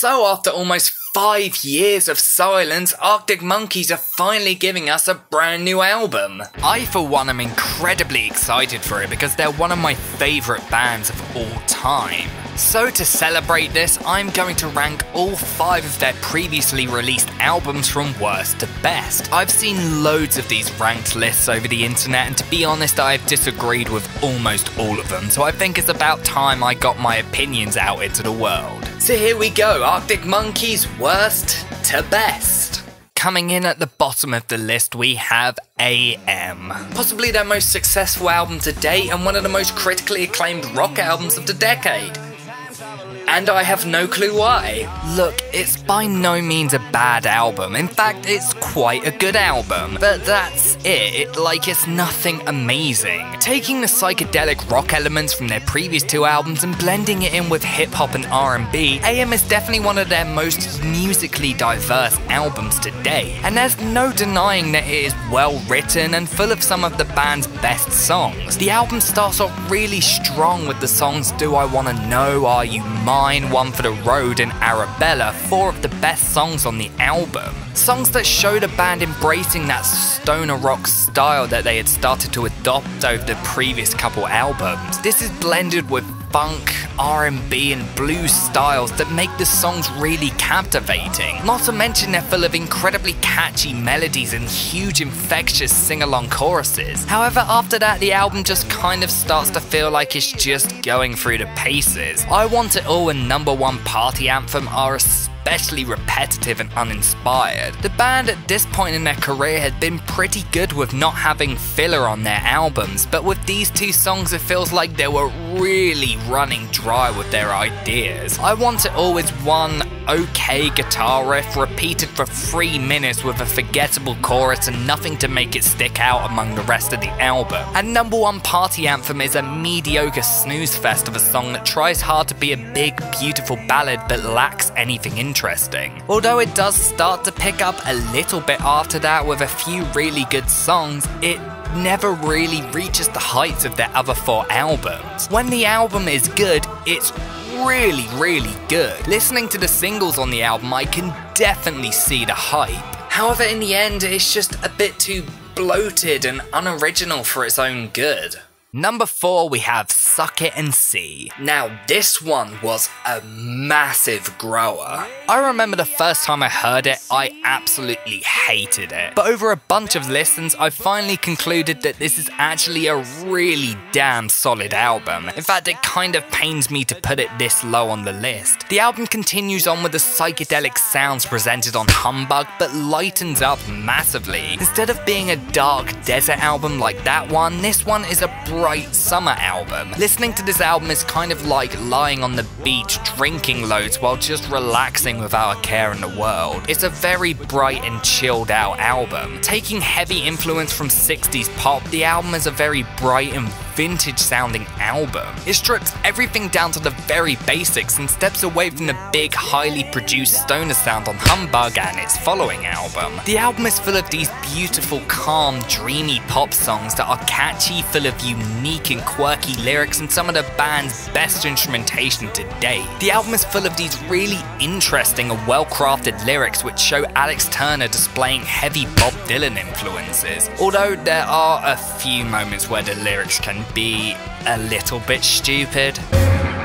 So after almost 5 years of silence, Arctic Monkeys are finally giving us a brand new album. I for one am incredibly excited for it because they're one of my favourite bands of all time. So to celebrate this, I'm going to rank all 5 of their previously released albums from worst to best. I've seen loads of these ranked lists over the internet, and to be honest, I've disagreed with almost all of them, so I think it's about time I got my opinions out into the world. So here we go, Arctic Monkeys worst to best. Coming in at the bottom of the list, we have AM. Possibly their most successful album to date and one of the most critically acclaimed rock albums of the decade. And I have no clue why. Look, it's by no means a bad album. In fact, it's quite a good album. But that's it. It's nothing amazing. Taking the psychedelic rock elements from their previous 2 albums and blending it in with hip-hop and R&B, AM is definitely one of their most musically diverse albums to date. And there's no denying that it is well written and full of some of the band's best songs. The album starts off really strong with the songs Do I Wanna Know, Are You Mine, One for the Road, and Arabella, 4 of the best songs on the album. Songs that show the band embracing that stoner rock style that they had started to adopt over the previous couple albums. This is blended with funk, R&B and blues styles that make the songs really captivating. Not to mention they're full of incredibly catchy melodies and huge infectious sing-along choruses. However, after that the album just kind of starts to feel like it's just going through the paces. I Want It All and Number One Party Anthem are especially repetitive and uninspired. The band at this point in their career had been pretty good with not having filler on their albums, but with these 2 songs it feels like they were really running dry with their ideas. I Want It All is one okay guitar riff repeated for 3 minutes with a forgettable chorus and nothing to make it stick out among the rest of the album. And Number One Party Anthem is a mediocre snooze fest of a song that tries hard to be a big, beautiful ballad but lacks anything interesting. Although it does start to pick up a little bit after that with a few really good songs, it never really reaches the heights of their other 4 albums. When the album is good, it's really good. Listening to the singles on the album, I can definitely see the hype. However, in the end, it's just a bit too bloated and unoriginal for its own good. Number 4, we have Suck It and See. Now this one was a massive grower. I remember the first time I heard it, I absolutely hated it. But over a bunch of listens, I finally concluded that this is actually a really damn solid album. In fact, it kind of pains me to put it this low on the list. The album continues on with the psychedelic sounds presented on Humbug, but lightens up massively. Instead of being a dark desert album like that one, this one is a bright summer album. Listening to this album is kind of like lying on the beach drinking loads while just relaxing without a care in the world. It's a very bright and chilled out album. Taking heavy influence from 60s pop, the album is a very bright and vintage sounding album. It strips everything down to the very basics and steps away from the big, highly produced stoner sound on Humbug and its following album. The album is full of these beautiful, calm, dreamy pop songs that are catchy, full of unique and quirky lyrics and some of the band's best instrumentation to date. The album is full of these really interesting and well-crafted lyrics which show Alex Turner displaying heavy Bob Dylan influences, although there are a few moments where the lyrics can be a little bit stupid.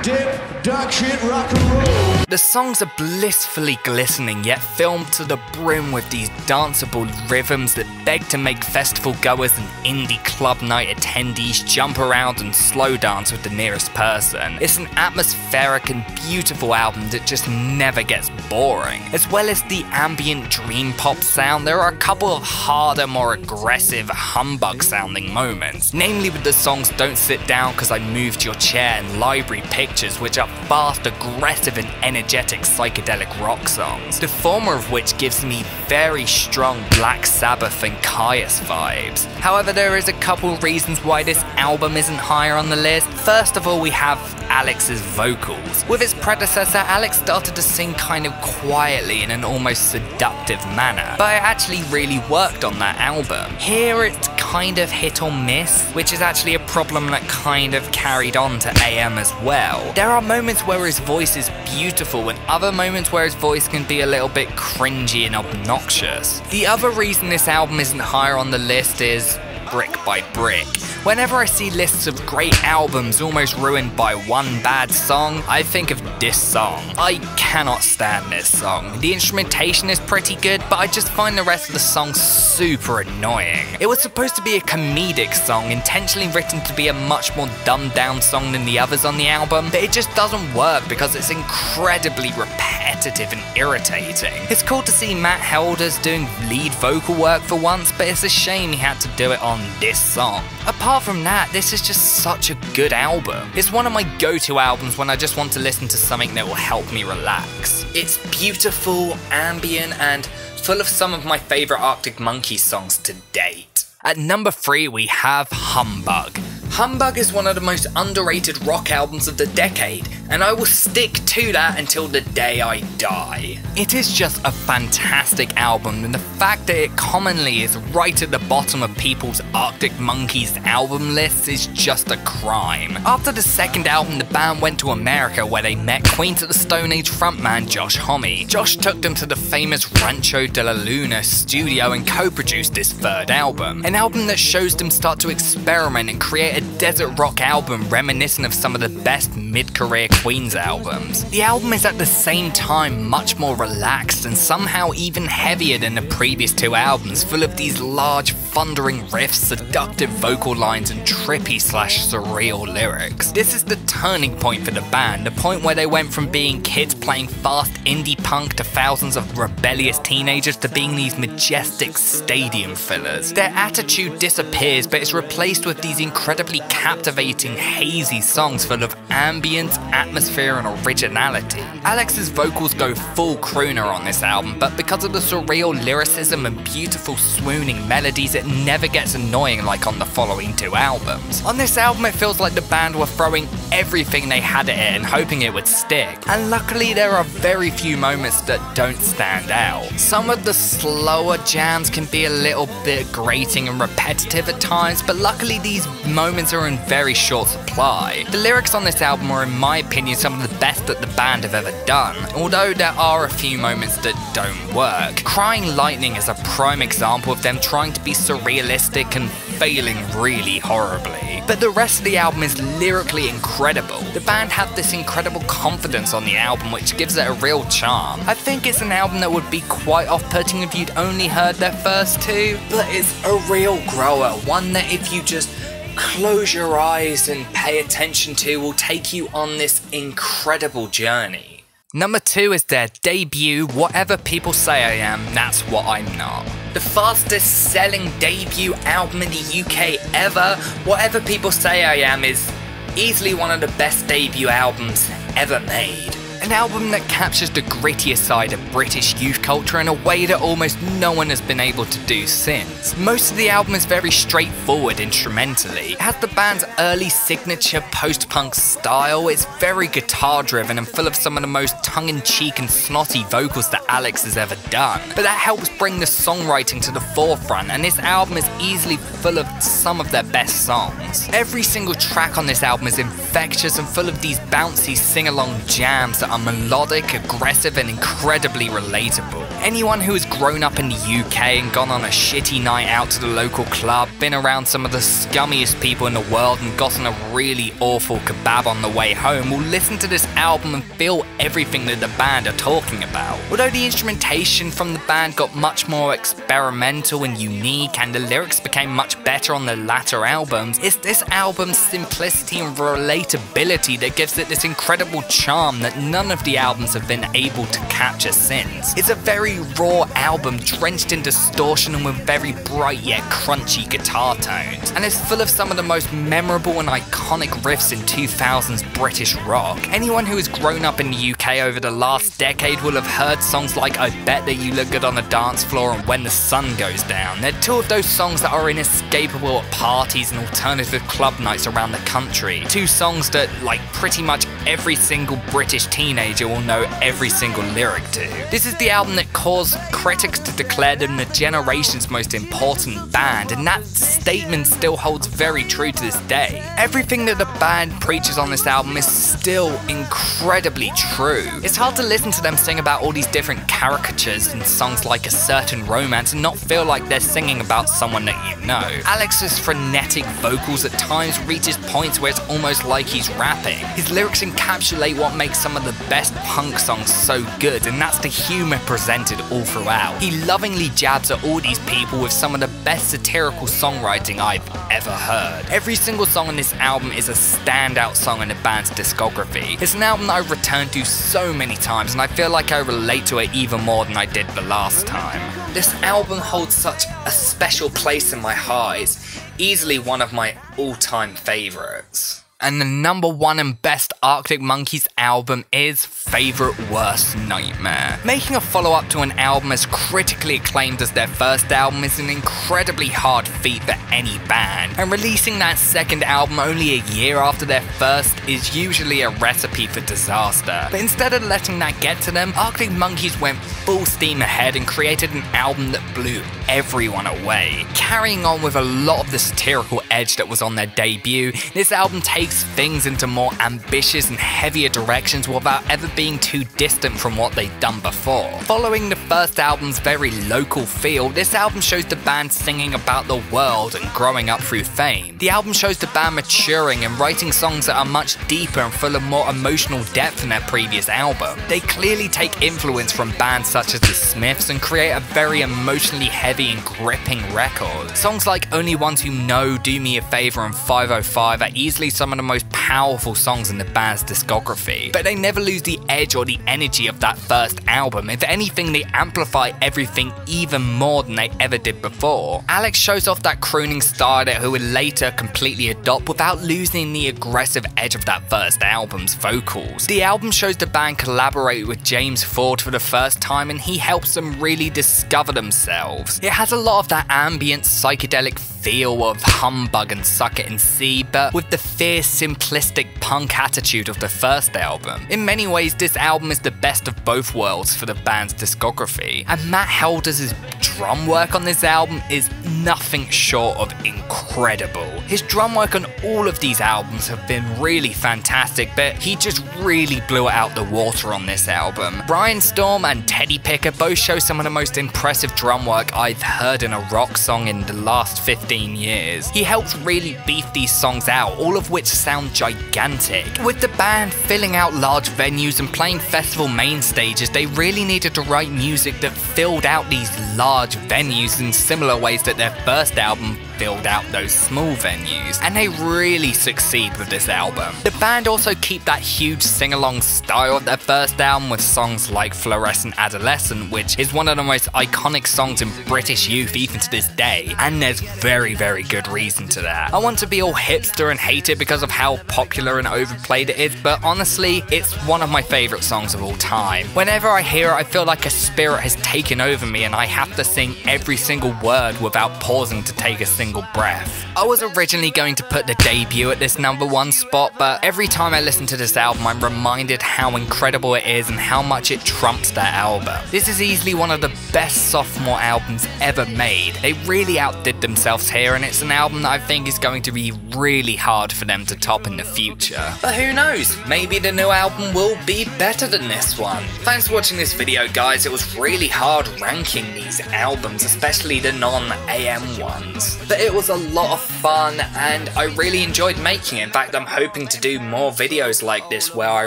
Dip, dark shit, rock and roll. The songs are blissfully glistening, yet filmed to the brim with these danceable rhythms that beg to make festival goers and indie club night attendees jump around and slow dance with the nearest person. It's an atmospheric and beautiful album that just never gets boring. As well as the ambient dream pop sound, there are a couple of harder, more aggressive Humbug sounding moments, namely with the songs Don't Sit Down Cause I Moved Your Chair and Library Pictures, which are fast, aggressive and energetic psychedelic rock songs, the former of which gives me very strong Black Sabbath and Kyuss vibes. However, there is a couple reasons why this album isn't higher on the list. First of all, we have Alex's vocals. With his predecessor, Alex started to sing kind of quietly in an almost seductive manner, but it actually really worked on that album. Here it's kind of hit or miss, which is actually a problem that kind of carried on to AM as well. There are moments where his voice is beautiful and other moments where his voice can be a little bit cringy and obnoxious. The other reason this album isn't higher on the list is brick by brick. Whenever I see lists of great albums almost ruined by one bad song, I think of this song. I cannot stand this song. The instrumentation is pretty good, but I just find the rest of the song super annoying. It was supposed to be a comedic song, intentionally written to be a much more dumbed down song than the others on the album, but it just doesn't work because it's incredibly repetitive and irritating. It's cool to see Matt Helders doing lead vocal work for once, but it's a shame he had to do it on this song. Apart from that, this is just such a good album. It's one of my go-to albums when I just want to listen to something that will help me relax. It's beautiful, ambient, and full of some of my favourite Arctic Monkeys songs to date. At number 3 we have Humbug. Humbug is one of the most underrated rock albums of the decade, and I will stick to that until the day I die. It is just a fantastic album, and the fact that it commonly is right at the bottom of people's Arctic Monkeys album lists is just a crime. After the second album, the band went to America where they met Queens of the Stone Age frontman Josh Homme. Josh took them to the famous Rancho de la Luna studio and co-produced this third album. An album that shows them start to experiment and create a desert rock album reminiscent of some of the best mid-career Queens albums. The album is at the same time much more relaxed and somehow even heavier than the previous two albums, full of these large thundering riffs, seductive vocal lines and trippy/surreal lyrics. This is the turning point for the band, the point where they went from being kids playing fast indie punk to thousands of rebellious teenagers to being these majestic stadium fillers. Their attitude disappears, but it's replaced with these incredibly captivating, hazy songs full of ambience, atmosphere and originality. Alex's vocals go full crooner on this album, but because of the surreal lyricism and beautiful swooning melodies, it never gets annoying like on the following two albums. On this album it feels like the band were throwing everything they had at it and hoping it would stick, and luckily there are very few moments that don't stand out. Some of the slower jams can be a little bit grating and repetitive at times, but luckily these moments are in very short supply. The lyrics on this album are, in my opinion, some of the best that the band have ever done, although there are a few moments that don't work. Crying Lightning is a prime example of them trying to be surrealistic and failing really horribly. But the rest of the album is lyrically incredible. The band have this incredible confidence on the album which gives it a real charm. I think it's an album that would be quite off-putting if you'd only heard their first two, but it's a real grower, one that if you just close your eyes and pay attention to will take you on this incredible journey. Number 2 is their debut, Whatever People Say I Am, That's What I'm Not. The fastest selling debut album in the UK ever, Whatever People Say I Am is easily one of the best debut albums ever made. An album that captures the grittier side of British youth culture in a way that almost no one has been able to do since. Most of the album is very straightforward instrumentally. It has the band's early signature post-punk style, it's very guitar driven and full of some of the most tongue-in-cheek and snotty vocals that Alex has ever done. But that helps bring the songwriting to the forefront, and this album is easily full of some of their best songs. Every single track on this album is infectious and full of these bouncy sing-along jams that are melodic, aggressive and incredibly relatable. Anyone who has grown up in the UK and gone on a shitty night out to the local club, been around some of the scummiest people in the world and gotten a really awful kebab on the way home will listen to this album and feel everything that the band are talking about. Although the instrumentation from the band got much more experimental and unique and the lyrics became much better on the latter albums, it's this album's simplicity and relatability that gives it this incredible charm that none of the albums have been able to capture since. It's a very raw album drenched in distortion and with very bright yet crunchy guitar tones, and it's full of some of the most memorable and iconic riffs in 2000s British rock. Anyone who has grown up in the UK over the last decade will have heard songs songs like I Bet That You Look Good on the Dance Floor and When the Sun Goes Down. They're two of those songs that are inescapable at parties and alternative club nights around the country. Two songs that, like, pretty much every single British teenager will know every single lyric to. This is the album that caused critics to declare them the generation's most important band, and that statement still holds very true to this day. Everything that the band preaches on this album is still incredibly true. It's hard to listen to them sing about all these different caricatures in songs like A Certain Romance and not feel like they're singing about someone that you know. Alex's frenetic vocals at times reaches points where it's almost like he's rapping. His lyrics encapsulate what makes some of the best punk songs so good, and that's the humour presented all throughout. He lovingly jabs at all these people with some of the best satirical songwriting I've ever heard. Every single song on this album is a standout song in the band's discography. It's an album that I've returned to so many times, and I feel like I relate to it even more than I did the last time. This album holds such a special place in my heart. It's easily one of my all-time favourites. And the #1 and best Arctic Monkeys album is Favourite Worst Nightmare. Making a follow-up to an album as critically acclaimed as their first album is an incredibly hard feat for any band, and releasing that second album only a year after their first is usually a recipe for disaster. But instead of letting that get to them, Arctic Monkeys went full steam ahead and created an album that blew everyone away. Carrying on with a lot of the satirical edge that was on their debut, this album takes things into more ambitious and heavier directions without ever being too distant from what they'd done before. Following the first album's very local feel, this album shows the band singing about the world and growing up through fame. The album shows the band maturing and writing songs that are much deeper and full of more emotional depth than their previous album. They clearly take influence from bands such as the Smiths and create a very emotionally heavy and gripping record. Songs like Only Ones Who Know, Do Me a Favor and 505 are easily some of the most powerful songs in the band's discography, but they never lose the edge or the energy of that first album. If anything, they amplify everything even more than they ever did before. Alex shows off that crooning style that he would later completely adopt without losing the aggressive edge of that first album's vocals. The album shows the band collaborate with James Ford for the first time, and he helps them really discover themselves. It has a lot of that ambient psychedelic feel of Humbug and Suck It and See, but with the fierce, simplistic punk attitude of the first album. In many ways, this album is the best of both worlds for the band's discography, and Matt Helders' drum work on this album is nothing short of incredible. His drum work on all of these albums have been really fantastic, but he just really blew it out the water on this album. Brian Storm and Teddy Picker both show some of the most impressive drum work I've heard in a rock song in the last 15 years. He helps really beef these songs out, all of which sound gigantic. With the band filling out large venues and playing festival main stages, they really needed to write music that filled out these large venues in similar ways that their first album filled out those small venues, and they really succeed with this album. The band also keep that huge sing-along style of their first album with songs like Fluorescent Adolescent, which is one of the most iconic songs in British youth even to this day, and there's very good reason to that. I want to be all hipster and hate it because of how popular and overplayed it is, but honestly, it's one of my favourite songs of all time. Whenever I hear it, I feel like a spirit has taken over me and I have to sing every single word without pausing to take a single breath. I was originally going to put the debut at this #1 spot, but every time I listen to this album, I'm reminded how incredible it is and how much it trumps that album. This is easily one of the best sophomore albums ever made. They really outdid themselves here, and it's an album that I think is going to be really hard for them to top in the future. But who knows, maybe the new album will be better than this one. Thanks for watching this video, guys. It was really hard ranking these albums, especially the non-AM ones. But it was a lot of fun and I really enjoyed making it. In fact, I'm hoping to do more videos like this where I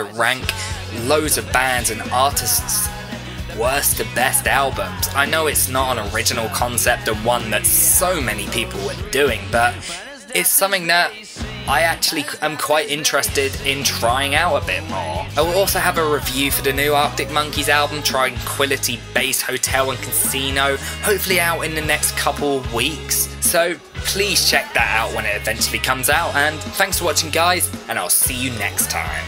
rank loads of bands and artists' worst to best albums. I know it's not an original concept and one that so many people were doing, but it's something that I actually am quite interested in trying out a bit more. I will also have a review for the new Arctic Monkeys album, Tranquility Base Hotel and Casino, hopefully out in the next couple of weeks. So please check that out when it eventually comes out, and thanks for watching, guys, and I'll see you next time.